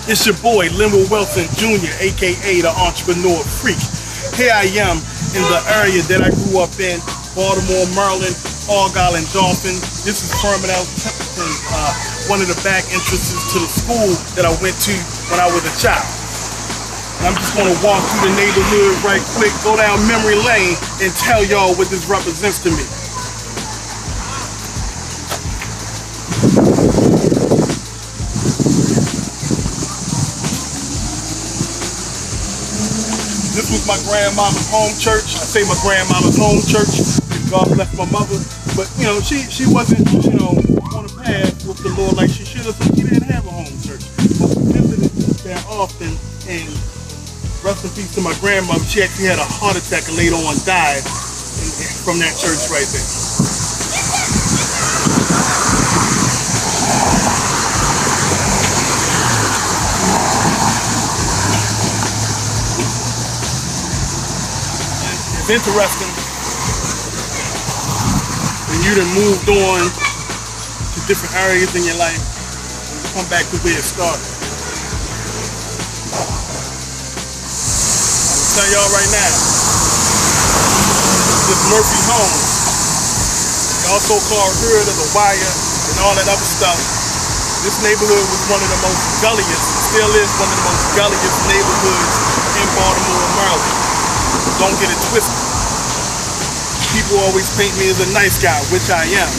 It's your boy, Lenwood Wilson Jr, aka the Entrepreneur Freak. Here I am in the area that I grew up in, Baltimore, Maryland, Argyle, and Doesnt. This is Affirmations, one of the back entrances to the school that I went to when I was a child. And I'm just gonna walk through the neighborhood right quick, go down memory lane, and tell y'all what this represents to me. This was my grandmama's home church. I say my grandmama's home church. God bless my mother. But, you know, she wasn't, on the path with the Lord like she should have, so she didn't have a home church. But we visited there often, and rest in peace to my grandmother. She actually had a heart attack and later on died from that church right there. It's interesting when you done moved on to different areas in your life and you come back to where it started. I'm telling y'all right now, this Murphy's home, y'all so-called heard of the wire and all that other stuff. This neighborhood was one of the most gulliest, still is one of the most gulliest neighborhoods in Baltimore, Maryland. Don't get it twisted. People always paint me as a nice guy, which I am.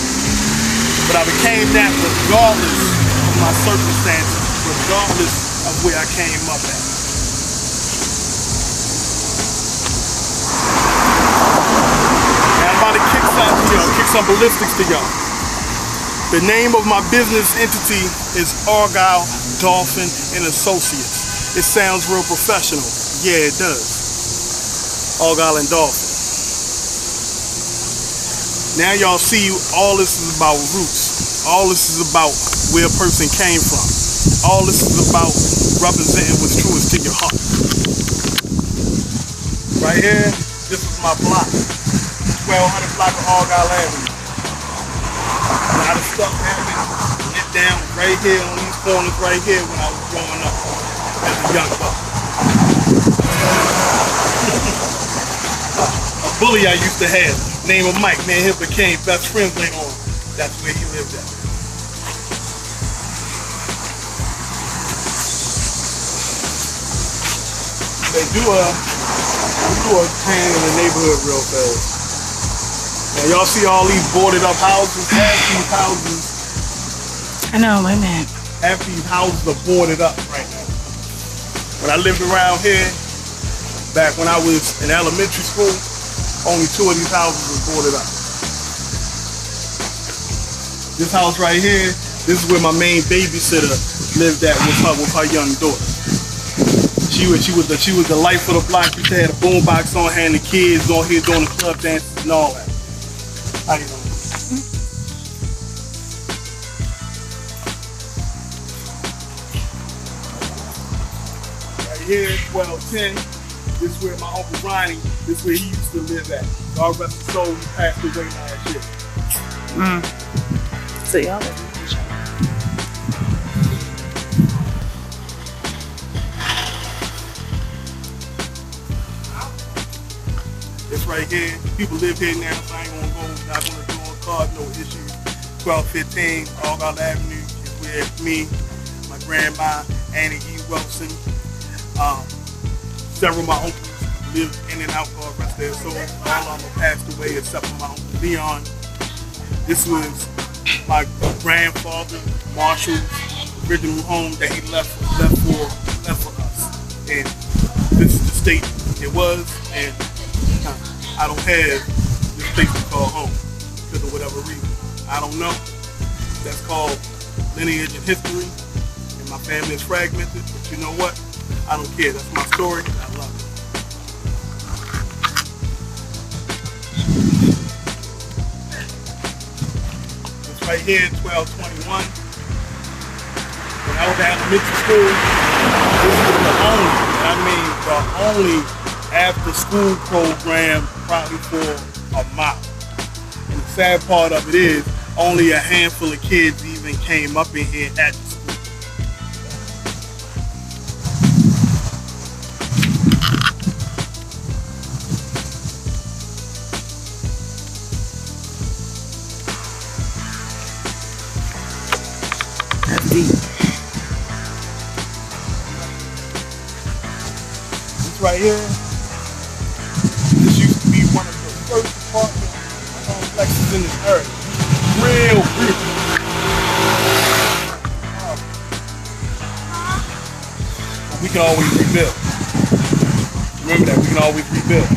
But I became that regardless of my circumstances, regardless of where I came up at. Now I'm about to kick some ballistics to y'all. The name of my business entity is Argyle, Doesnt and Associates. It sounds real professional. Yeah, it does. Argyle and Doesnt. Now y'all see all this is about roots. All this is about where a person came from. All this is about representing what's truest to your heart. Right here, this is my block. 1200 block of Argyle Avenue. A lot of stuff happened, went down right here on these corners right here when I was growing up as a young buck. A bully I used to have, name of Mike, man, he became best friends later on. That's where he lived at. They do a pan in the neighborhood real fast. Now y'all see all these boarded up houses? Half these houses. I know, wait a minute. Half these houses are boarded up right now. When I lived around here, back when I was in elementary school, only 2 of these houses were boarded up. This house right here, this is where my main babysitter lived at with her young daughter. She was the life of the block. She had a boombox on, had the kids on here doing the club dances and all that. How you doing? Right here, 1210. This is where my Uncle Ronnie, this is where he used to live at. God rest his soul, he passed away last year. So y'all live with each other. This right here, people live here now, so I ain't gonna go, not gonna do on cars, no issues. 1215 Argyle Avenue is where me, my grandma, Annie E. Wilson, several of my uncles lived in and out, God rest their souls. All of them passed away except for my uncle Leon. This was my grandfather, Marshall's original home that he left for us. And this is the state it was, and I don't have this place to call home because of whatever reason. I don't know. That's called lineage and history, and my family is fragmented, but you know what? I don't care. That's my story. I love it. This right here, 1221. When I was at elementary school, this was the only after school program probably for a mile. And the sad part of it is only a handful of kids even came up in here at the school. deep. This right here, this used to be one of the first apartment complexes in this area. Real beautiful. But we can always rebuild. Remember that, we can always rebuild.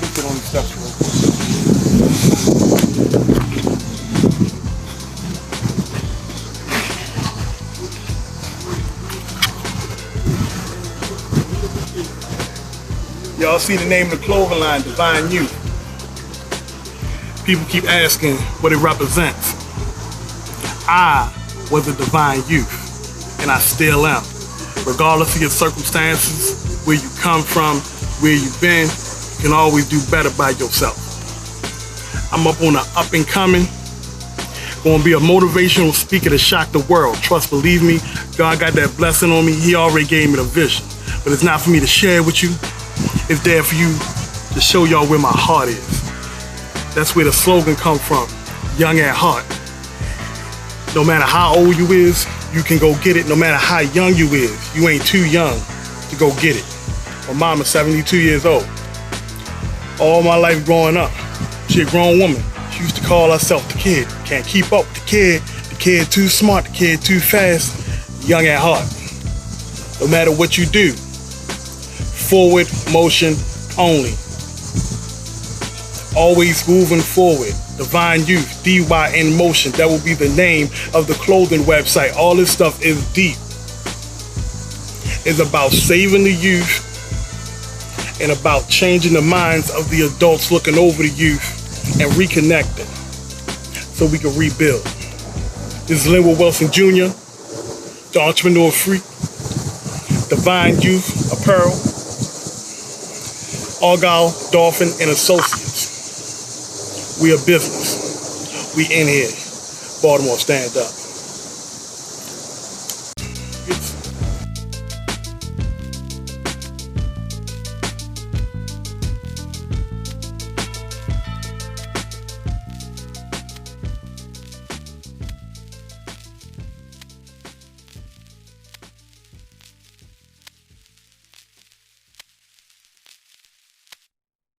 Let's get on the steps real quick. Y'all see the name of the clothing line, Divine Youth. People keep asking what it represents. I was a divine youth, and I still am. Regardless of your circumstances, where you come from, where you've been, you can always do better by yourself. I'm up on an up and coming. Gonna be a motivational speaker to shock the world. Trust, believe me, God got that blessing on me. He already gave me the vision. But it's not for me to share with you. It's there for you to show y'all where my heart is. That's where the slogan come from, young at heart. No matter how old you is, you can go get it. No matter how young you is, you ain't too young to go get it. My mama's 72 years old. All my life growing up, she a grown woman. She used to call herself the kid. Can't keep up with the kid. The kid too smart, the kid too fast. Young at heart. No matter what you do, forward motion only. Always moving forward. Divine Youth, DY in motion. That will be the name of the clothing website. All this stuff is deep. It's about saving the youth and about changing the minds of the adults looking over the youth and reconnecting so we can rebuild. This is Lenwood Wilson Jr., the entrepreneur freak, Divine Youth Apparel, Argyle, Dolphin, and Associates. We a business. We in here. Baltimore, stand up.